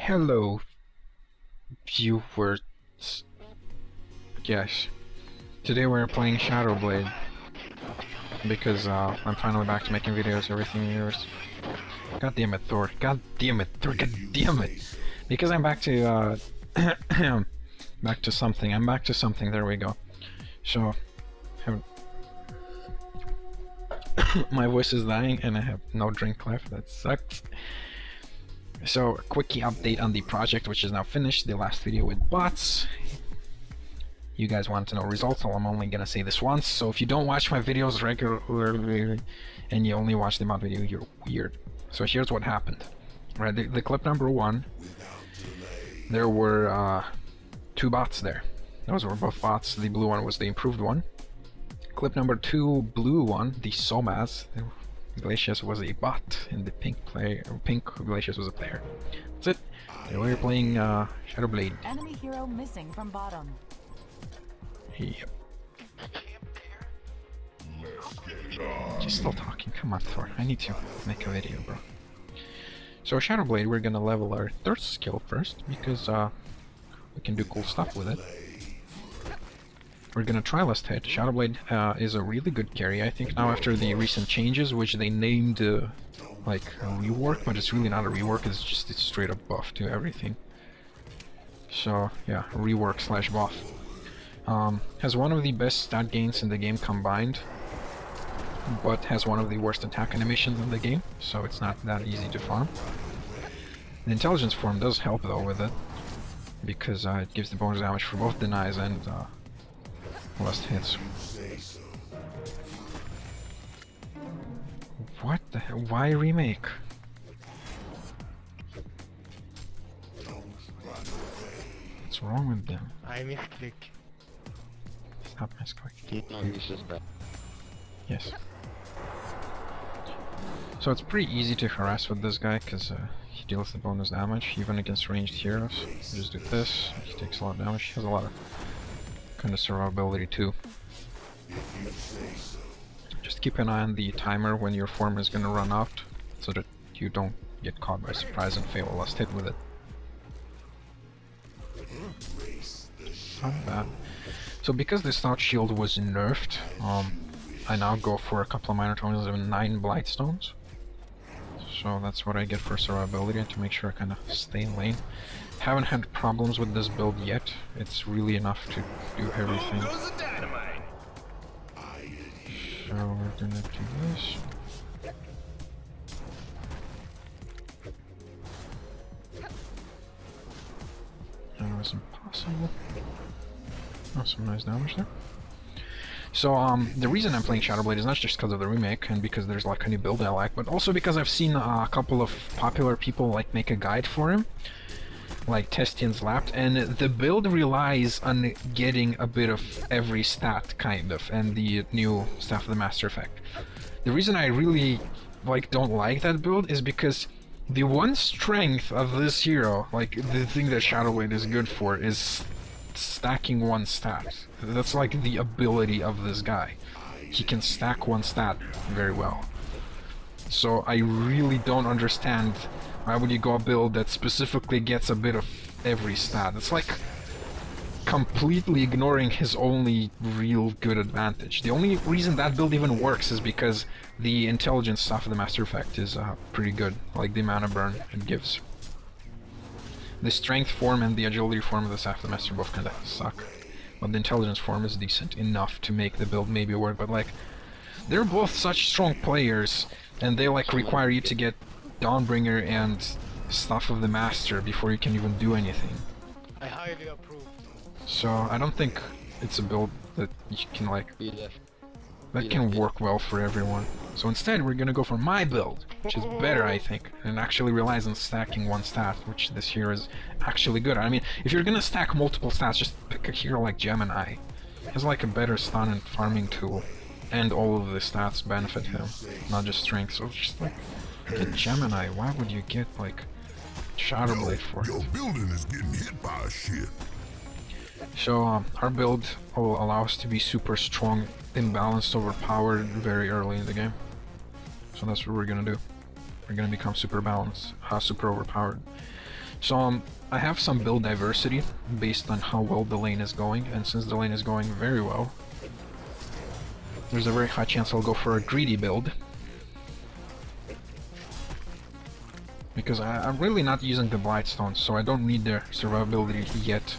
Hello, viewers. Yes, today we're playing Shadowblade because I'm finally back to making videos. Everything yours. God damn it, Thor! God damn it, Thor! God damn it! Because I'm back to back to something. I'm back to something. There we go. So, my voice is dying and I have no drink left. That sucks. So, a quickie update on the project, which is now finished. The last video with bots. You guys want to know results, so I'm only gonna say this once. So if you don't watch my videos regularly and you only watch the mod video, you're weird. So here's what happened. Right, the clip number 1, there were 2 bots there. Those were both bots. The blue one was the improved one. Clip number 2, blue one, the SomaZ. Glacius was a bot, and the pink Glacius was a player. That's it. And we're playing Shadowblade. Enemy hero missing from bottom. Yep. She's still talking. Come on, Thor. I need to make a video, bro. So Shadowblade, we're gonna level our 3rd skill first because we can do cool stuff with it. We're gonna try Last Hit. Shadowblade is a really good carry, I think, now after the recent changes, which they named like a rework, but it's really not a rework, it's just a straight up buff to everything. So yeah, rework slash buff. Has one of the best stat gains in the game combined, but has one of the worst attack animations in the game, so it's not that easy to farm. The intelligence form does help though with it, because it gives the bonus damage for both denies and last hits. What the hell? Why remake? What's wrong with them? I misclick. Stop misclick. No, this is bad. Yes. So it's pretty easy to harass with this guy because he deals the bonus damage even against ranged heroes. You just do this, he takes a lot of damage. He has a lot of kind of survivability too. Just keep an eye on the timer when your form is gonna run out, so that you don't get caught by surprise and fail a last hit with it. Not bad. So because the Stout Shield was nerfed, I now go for a couple of minor tones and 9 Blightstones. So that's what I get for survivability, and to make sure I kind of stay in lane. Haven't had problems with this build yet. It's really enough to do everything. So we're gonna do this. That was impossible. Oh, some nice damage there. So the reason I'm playing Shadowblade is not just because of the remake and because there's like a new build I like, but also because I've seen a couple of popular people like make a guide for him, like Testian's Lapped, and the build relies on getting a bit of every stat, kind of, and the new Staff of the Master effect. The reason I really don't like that build is because the one strength of this hero, like the thing that Shadowblade is good for, is stacking one stat. That's like the ability of this guy. He can stack one stat very well. So I really don't understand why would you go a build that specifically gets a bit of every stat. It's like completely ignoring his only real good advantage. The only reason that build even works is because the intelligence Staff of the Master effect is pretty good, like the mana burn it gives. The strength form and the agility form of the Staff of the Master both kinda suck, but the intelligence form is decent enough to make the build maybe work, but like, they're both such strong players, and they like require you to get Dawnbringer and Staff of the Master before you can even do anything. I highly approve. So I don't think it's a build that you can like, that can work well for everyone. So instead we're gonna go for my build, which is better I think, and actually relies on stacking one stat, which this hero is actually good at. I mean, if you're gonna stack multiple stats, just pick a hero like Gemini. He has like a better stun and farming tool, and all of the stats benefit him, not just strength. So just like, get Gemini. Why would you get like Shadowblade for it? Your building is getting hit by a shit. So our build will allow us to be super strong, imbalanced, overpowered very early in the game. So that's what we're gonna do. We're gonna become super balanced, super overpowered. So I have some build diversity based on how well the lane is going, and since the lane is going very well, there's a very high chance I'll go for a greedy build. Because I'm really not using the Blightstone, so I don't need their survivability yet.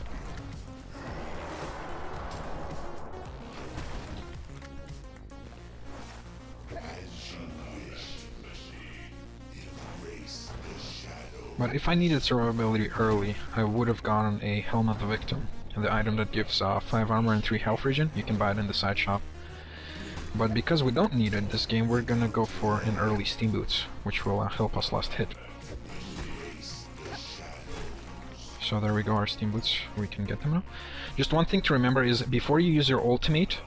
But if I needed survivability early, I would have gotten a Helmet of the Victim, the item that gives 5 armor and 3 health regen. You can buy it in the side shop. But because we don't need it this game, we're gonna go for an early Steam Boots, which will help us last hit. So there we go, our Steam Boots, we can get them now. Just one thing to remember is, before you use your ultimate,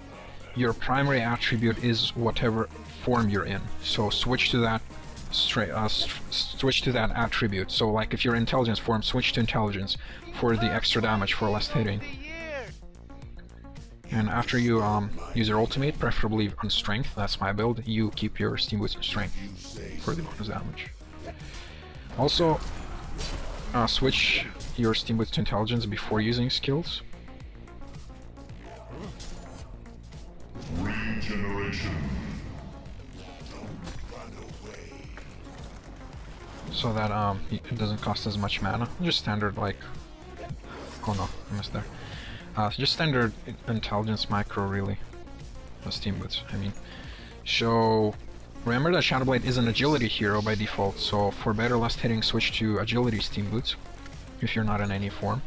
your primary attribute is whatever form you're in. So switch to that attribute. So like if you're intelligence form, switch to intelligence for the extra damage for less hitting. And after you use your ultimate, preferably on strength, that's my build, you keep your Steam Boots in strength for the bonus damage. Also, switch your Steam Boots to intelligence before using skills. Regeneration. So that it doesn't cost as much mana. Just standard, like, oh no, I missed there. Just standard intelligence micro, really. The Steam Boots, I mean. So remember that Shadowblade is an agility hero by default, so for better last hitting, switch to agility Steam Boots if you're not in any form.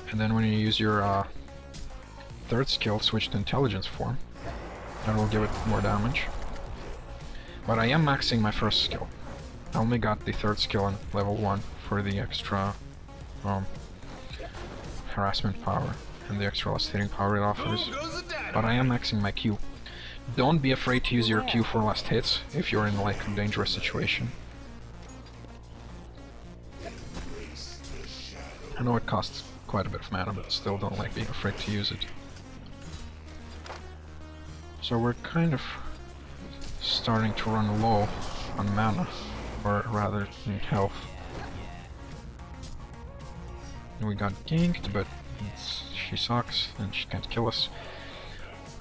And then when you use your third skill, switch to intelligence form. That will give it more damage. But I am maxing my first skill. I only got the third skill on level 1 for the extra harassment power and the extra last hitting power it offers. But I am maxing my Q. Don't be afraid to use your Q for last hits if you're in like a dangerous situation. I know it costs quite a bit of mana, but still don't like being afraid to use it. So we're kind of starting to run low on mana, or rather in health. We got ganked, but she sucks and she can't kill us.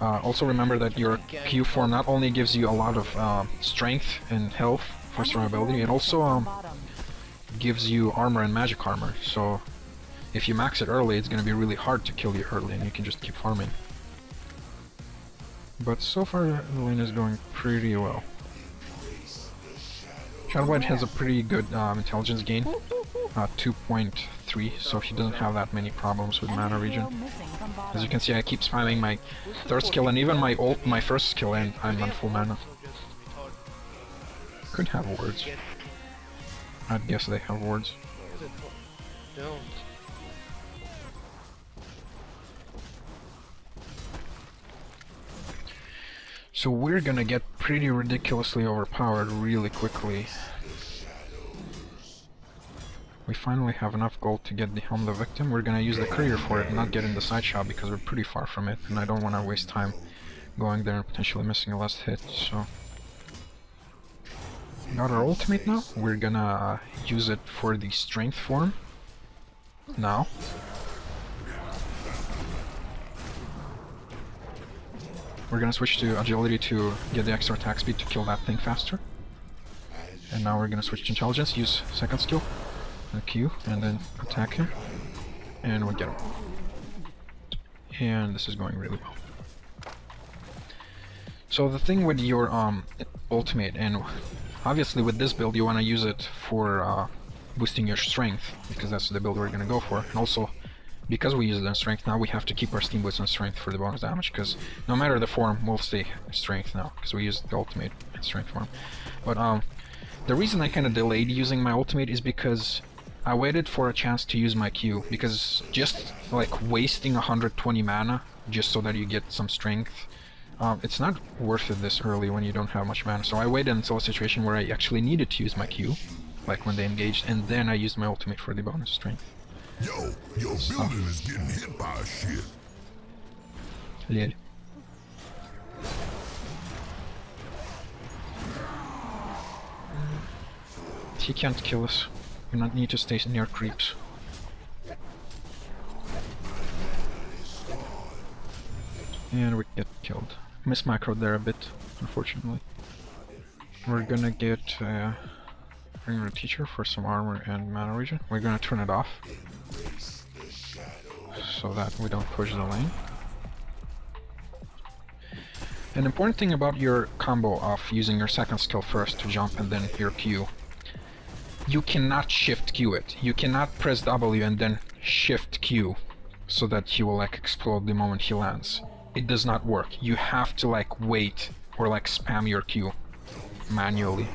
Also remember that your Q form not only gives you a lot of strength and health for survivability, it also gives you armor and magic armor, so if you max it early, it's gonna be really hard to kill you early and you can just keep farming. But so far the lane is going pretty well. Shadowblade has a pretty good intelligence gain, 2.3, so he doesn't have that many problems with mana regen. As you can see, I keep spamming my third skill and even my first skill, and I'm on full mana. Could have wards. I'd guess they have wards. Don't. So we're gonna get pretty ridiculously overpowered really quickly. We finally have enough gold to get the Helm the Victim. We're gonna use the courier for it and not get in the side shop because we're pretty far from it and I don't want to waste time going there and potentially missing a last hit, so... Got our ultimate now. We're gonna use it for the strength form now. We're gonna switch to agility to get the extra attack speed to kill that thing faster. And now we're gonna switch to intelligence, use second skill, Q, and then attack him. And we'll get him. And this is going really well. So the thing with your ultimate, and obviously with this build you wanna use it for boosting your strength, because that's the build we're gonna go for. And also, because we use it on strength now, we have to keep our Steam Boots on strength for the bonus damage, because no matter the form, we'll stay strength now, because we used the ultimate in strength form. But the reason I kind of delayed using my ultimate is because I waited for a chance to use my Q, because just like wasting 120 mana just so that you get some strength, it's not worth it this early when you don't have much mana. So I waited until a situation where I actually needed to use my Q, like when they engaged, and then I used my ultimate for the bonus strength. Yo, your building is getting hit by shit. Lil. He can't kill us. You not need to stay near creeps. And we get killed. Miss macro there a bit, unfortunately. We're gonna get bring a teacher for some armor and mana regen. We're gonna turn it off so that we don't push the lane. An important thing about your combo of using your second skill first to jump and then your Q, you cannot shift Q it. You cannot press W and then shift Q so that he will like explode the moment he lands. It does not work. You have to like wait or like spam your Q manually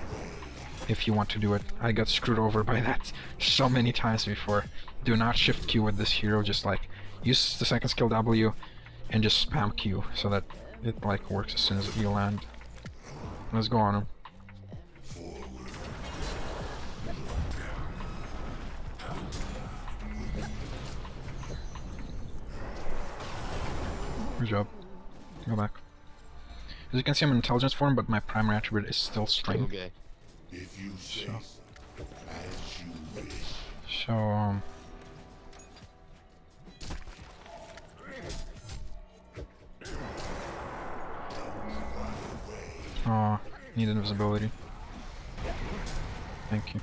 if you want to do it. I got screwed over by that so many times before. Do not shift Q with this hero, just like use the second skill W and just spam Q so that it like works as soon as you land. Let's go on him. Good job. Go back. As you can see, I'm in intelligence form, but my primary attribute is still strength. Okay. So oh, need invisibility. Thank you.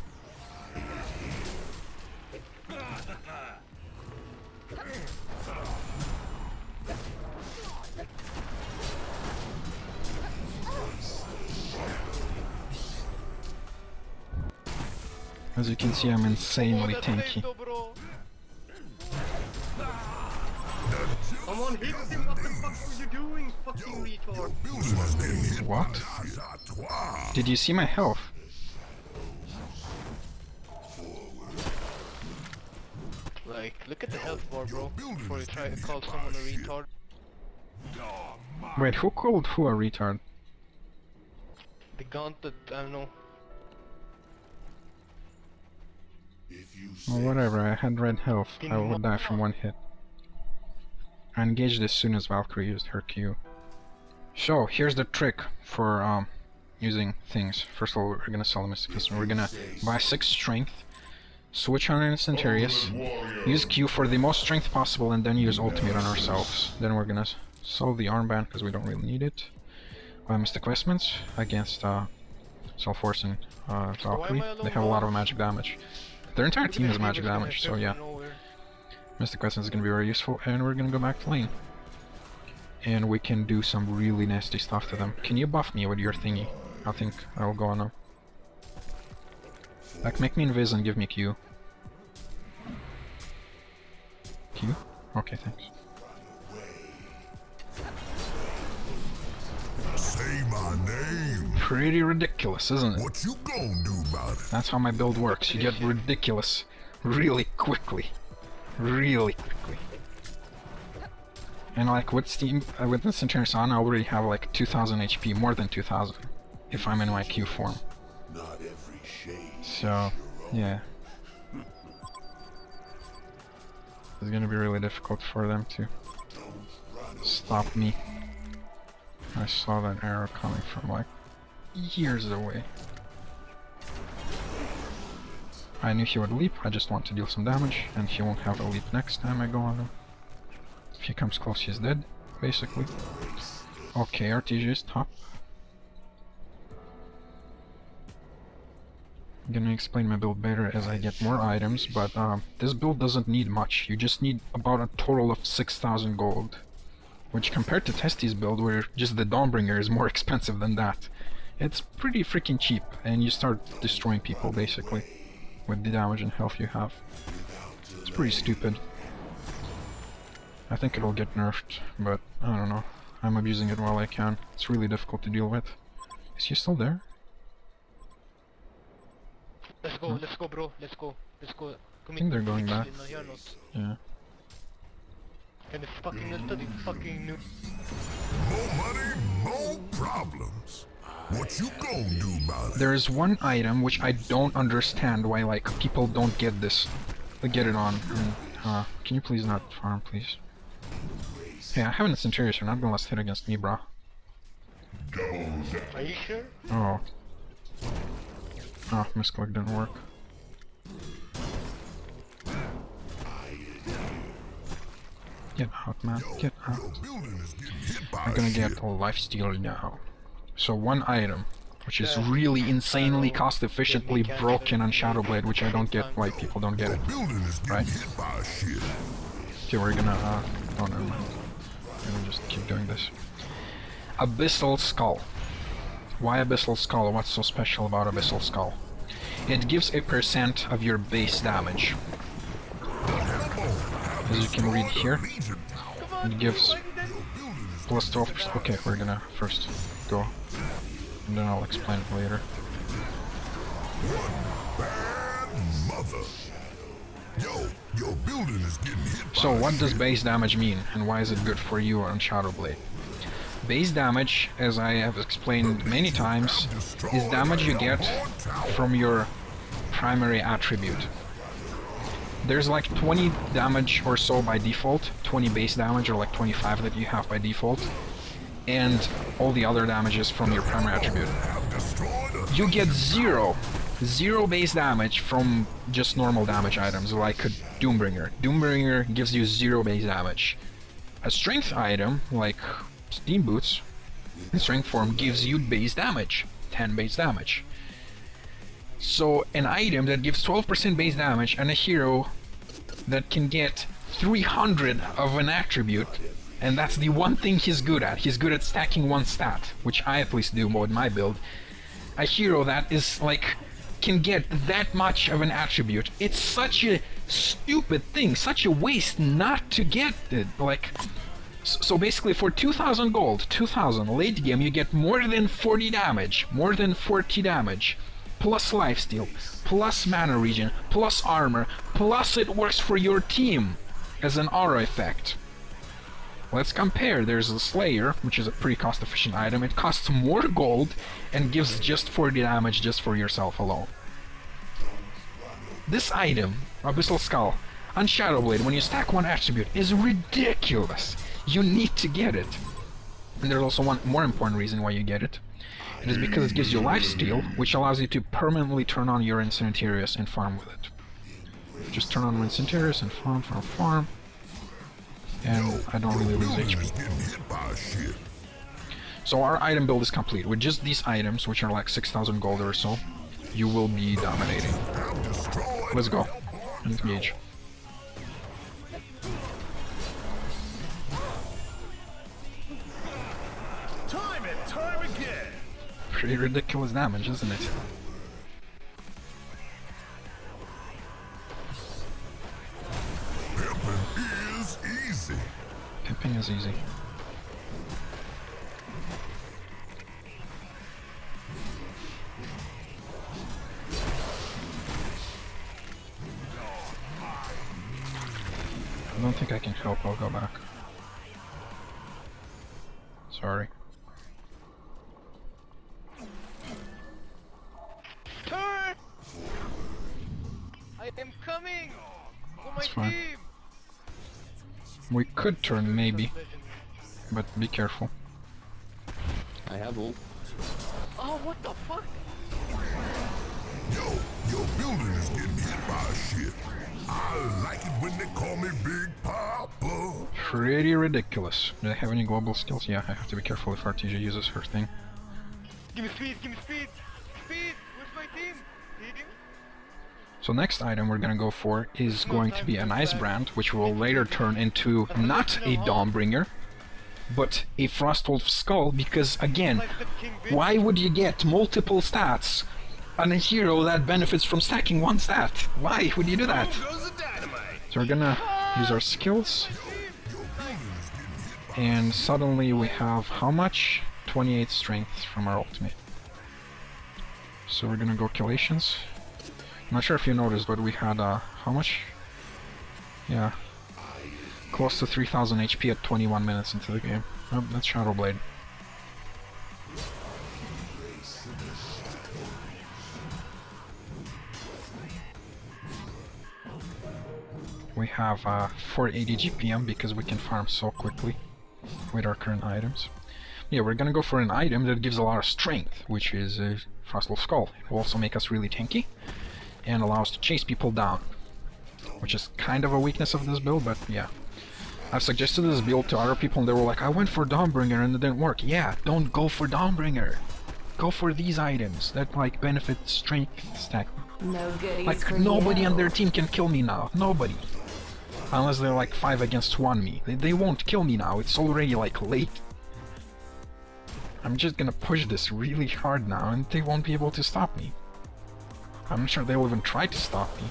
As you can see, I'm insanely tanky. Come on, hit him! What the fuck are you doing, fucking retard? What? Did you see my health? Like, look at the health bar, bro, before you try to call someone a retard. Wait, who called who a retard? The gauntlet, I don't know. Well, whatever, I had red health. I would die from one hit. I engaged as soon as Valkyrie used her Q. So, here's the trick for using things. First of all, we're gonna sell the Mystic System. We're gonna buy 6 strength, switch on Instantaneous, use Q for the most strength possible, and then use ultimate on ourselves. Then we're gonna sell the armband because we don't really need it. Buy Mystic Vestments against Self-Force and Valkyrie. They have a lot of magic damage. Their entire team is magic damage, so yeah. Mystic Vestments is gonna be very useful, and we're gonna go back to lane. And we can do some really nasty stuff to them. Can you buff me with your thingy? I think I'll go on now. Like, make me invis and give me Q. Q? Okay, thanks. Say my name. Pretty ridiculous, isn't it? What you gonna do about it? That's how my build works. You get ridiculous really quickly. Really quickly. And like with Steam, with Instantaneous on, I already have like 2000 HP, more than 2000, if I'm in my Q form. Not every shade. So, yeah. It's gonna be really difficult for them to stop me. I saw that arrow coming from like years away. I knew he would leap, I just want to deal some damage, and he won't have a leap next time I go on him. If he comes close, he's dead, basically. Okay, RTG is top. I'm gonna explain my build better as I get more items, but this build doesn't need much. You just need about a total of 6,000 gold. Which compared to Testy's build, where just the Dawnbringer is more expensive than that, it's pretty freaking cheap, and you start destroying people, basically, with the damage and health you have. It's pretty stupid. I think it'll get nerfed, but I don't know. I'm abusing it while I can. It's really difficult to deal with. Is he still there? Let's go, let's go, bro. Let's go. Let's go. I think they're going back. Yeah. And it's fucking study, fucking new. More money, more problems. What you gonna do about it? There's one item which I don't understand why like people don't get this. Get it on. And, can you please not farm, please? Hey, I have an Instantaneous, you're not gonna last hit against me, brah. Are you sure? Oh. Oh, misclick didn't work. Get out, man. Get out. Building is getting hit by I'm a gonna ship. get a lifesteal now. So one item, which is really insanely cost efficiently broken on Shadowblade, which I don't get why people don't get it. Building is getting Right. hit by a ship. Okay, we're gonna oh never mind. We're gonna just keep doing this. Abyssal Skull. Why Abyssal Skull? What's so special about Abyssal Skull? It gives a % of your base damage. As you can read here, it gives plus 12%. Okay, we're gonna first go, and then I'll explain it later. Bad mother. Yo, your building is getting hit by So a what does ship. base damage mean, and why is it good for you on Shadowblade? Base damage, as I have explained many times, is damage you get from your primary attribute. There's like 20 damage or so by default, 20 base damage or like 25 that you have by default, and all the other damages from your primary attribute. You get zero base damage from just normal damage items like a Doombringer. Doombringer gives you 0 base damage. A strength item like Steam Boots in strength form gives you base damage, 10 base damage. So an item that gives 12% base damage and a hero that can get 300 of an attribute, and that's the one thing he's good at. He's good at stacking one stat, which I at least do with my build. A hero that is like can get that much of an attribute. It's such a stupid thing, such a waste not to get it. Like, so basically for 2000 gold, 2000 late game, you get more than 40 damage, more than 40 damage, plus lifesteal, plus mana regen, plus armor, plus it works for your team as an aura effect. Let's compare. There's a Slayer, which is a pretty cost-efficient item. It costs more gold and gives just 40 damage just for yourself alone. This item, Abyssal Skull, on Shadowblade, when you stack one attribute, is ridiculous. You need to get it. And there's also one more important reason why you get it. It is because it gives you lifesteal, which allows you to permanently turn on your Incendiaries and farm with it. Just turn on Incendiaries and farm. And I don't really lose HP. So our item build is complete. With just these items, which are like 6000 gold or so, you will be dominating. Let's go. Engage. Time again. Pretty ridiculous damage, isn't it? Pimping is easy. Pimping is easy. I don't think I can help, I'll go back. Sorry. Turn! I am coming! For my That's fine. team! We could turn, maybe, but be careful. I have ult. Oh, what the fuck? Yo, your building is getting hit by a ship. I like it when they call me Big Papa. Pretty ridiculous. Do I have any global skills? Yeah, I have to be careful if RTJ uses her thing. Give me speed, give me speed! Speed! Where's my team? Team? So next item we're gonna go for is going to be an Ice Brand, which will later turn into not a Dawnbringer, but a Frostwolf Skull, because again, why would you get multiple stats on a hero that benefits from stacking one stat? Why would you do that? So we're gonna use our skills, and suddenly we have how much? 28 strength from our ultimate. So we're gonna go Killations. I'm not sure if you noticed, but we had how much? Yeah, close to 3000 HP at 21 minutes into the game. Oh, that's Shadowblade. We have 480 GPM because we can farm so quickly with our current items. Yeah, we're gonna go for an item that gives a lot of strength, which is a Frostwolf Skull. It will also make us really tanky and allow us to chase people down, which is kind of a weakness of this build, but yeah. I've suggested this build to other people and they were like, I went for Dawnbringer and it didn't work. Yeah, don't go for Dawnbringer. Go for these items that like benefit strength stack. No goodies Like for nobody you. on their team can kill me now. Nobody. Unless they're like 5 against 1 me. They won't kill me now. It's already like late. I'm just gonna push this really hard now and they won't be able to stop me. I'm not sure they'll even try to stop me.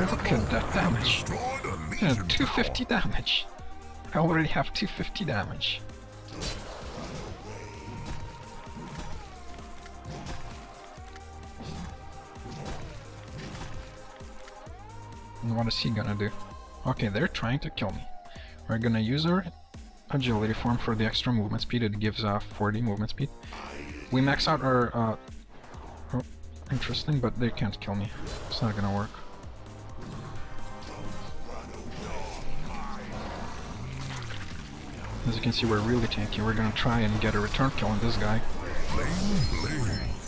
Look at that damage. Yeah, 250 damage. I already have 250 damage. And what is he gonna do? Okay, they're trying to kill me. We're gonna use our agility form for the extra movement speed. It gives 40 movement speed. We max out our oh, interesting, but they can't kill me. It's not gonna work. As you can see, we're really tanky. We're gonna try and get a return kill on this guy.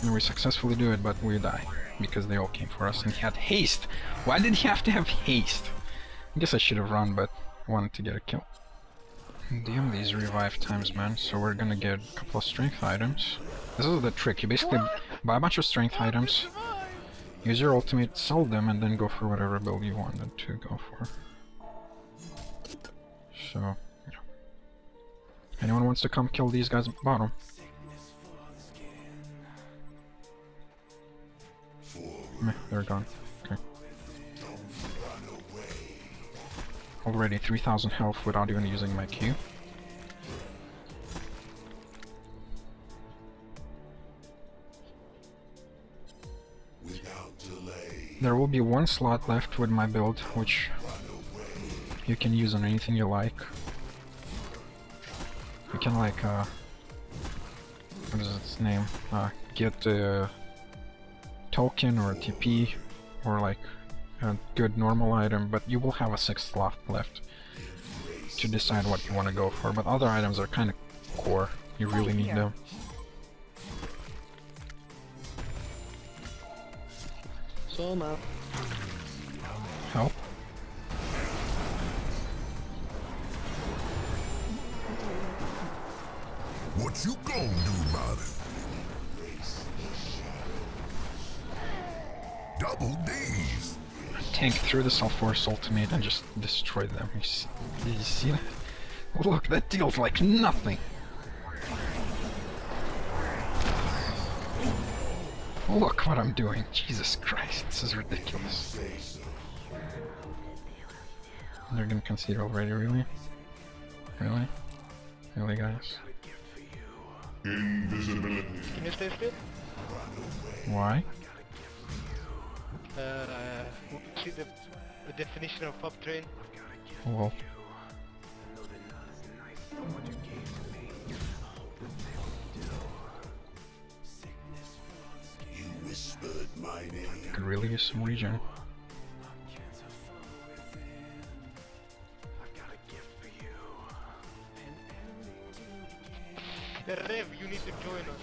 And we successfully do it, but we die. Because they all came for us, and he had haste! Why did he have to have haste? I guess I should have run, but I wanted to get a kill. Damn these revive times, man. So we're gonna get a couple of strength items. This is the trick. You basically buy a bunch of strength items, use your ultimate, sell them, and then go for whatever build you wanted to go for. So, yeah. Anyone wants to come kill these guys at the bottom? Meh, they're gone. Okay. Already 3000 health without even using my Q. There will be one slot left with my build, which you can use on anything you like. You can like, what is its name? Get a token or a TP or like a good normal item, but you will have a 6th slot left to decide what you want to go for. But other items are kind of core. You really need them. Soma. Help. What you gonna do about it? Double D's. Tank through the Self-Force ultimate and just destroy them. Did you see that? Look, that deals like nothing. Look what I'm doing. Jesus Christ, this is ridiculous. They're gonna concede already, really? Really? Really, guys? Invisibility. Can you stay still? Why? See the definition of pop train? Well, You whispered my name. could really use some regen. Rev, you need to join us.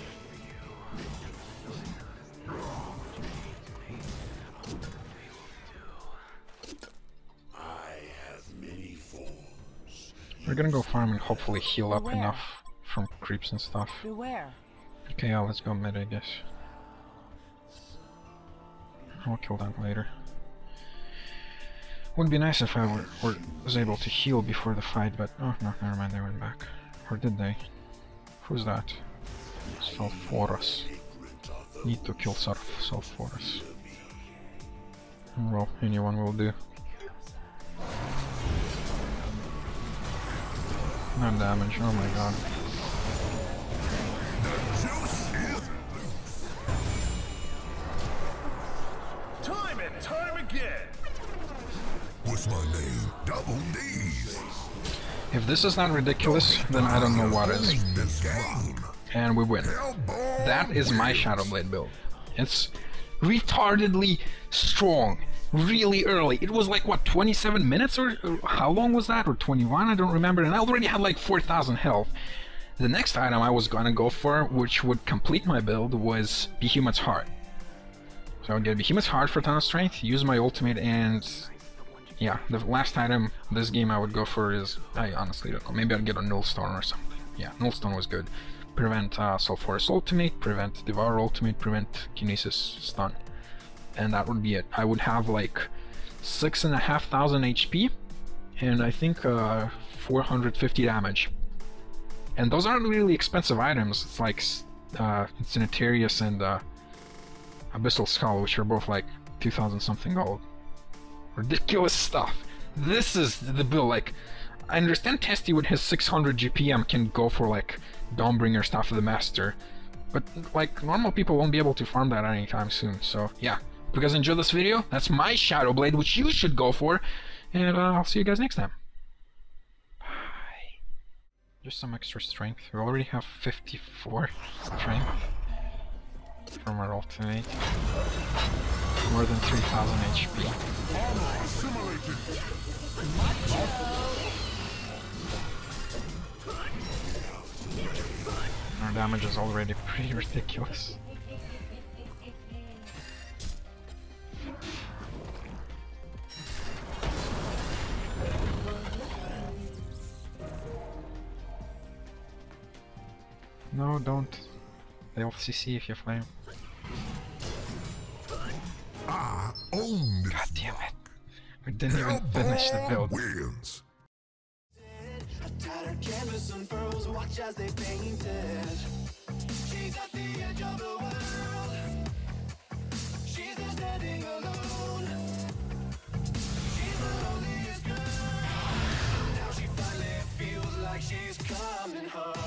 We're gonna go farm and hopefully heal up Where? enough from creeps and stuff. Beware. Okay, yeah, let's go mid, I guess. I'll kill that later. Would be nice if I was able to heal before the fight, but oh no, never mind, they went back. Or did they? Who's that? Self-Force. Need to kill Self-Force. Well, anyone will do. No damage, oh my god. Time and time again. What's my name? Double D's. If this is not ridiculous, then I don't know what is. This game. And we win. That is my Shadowblade build. It's retardedly strong. Really early. It was like, what, 27 minutes or how long was that? Or 21? I don't remember. And I already had like 4,000 health. The next item I was gonna go for, which would complete my build, was Behemoth's Heart. So I would get Behemoth's Heart for a ton of strength, use my ultimate, and yeah, the last item this game I would go for is, I honestly don't know, maybe I'd get a Nullstone or something. Yeah, Nullstone was good. Prevent Sulphurous ultimate, prevent Devour ultimate, prevent Kinesis stun. And that would be it. I would have like 6,500 HP, and I think 450 damage. And those aren't really expensive items. It's like Incinitarius and Abyssal Skull, which are both like 2,000 something gold. Ridiculous stuff. This is the build. Like, I understand Testy with his 600 GPM can go for like Dawnbringer, Staff of the Master, but like normal people won't be able to farm that anytime soon. So yeah, if you guys enjoyed this video, that's my Shadowblade, which you should go for, and I'll see you guys next time. Bye. Just some extra strength. We already have 54 strength from our ultimate. More than 3,000 HP. Our damage is already pretty ridiculous. No, don't. They'll CC if you flame. I own this. God damn it. We didn't even finish the build. Wins. Tattered canvas unfurls, watch as they paint it. She's at the edge of the world. She's there standing alone. She's the loneliest girl. Now she finally feels like she's coming home.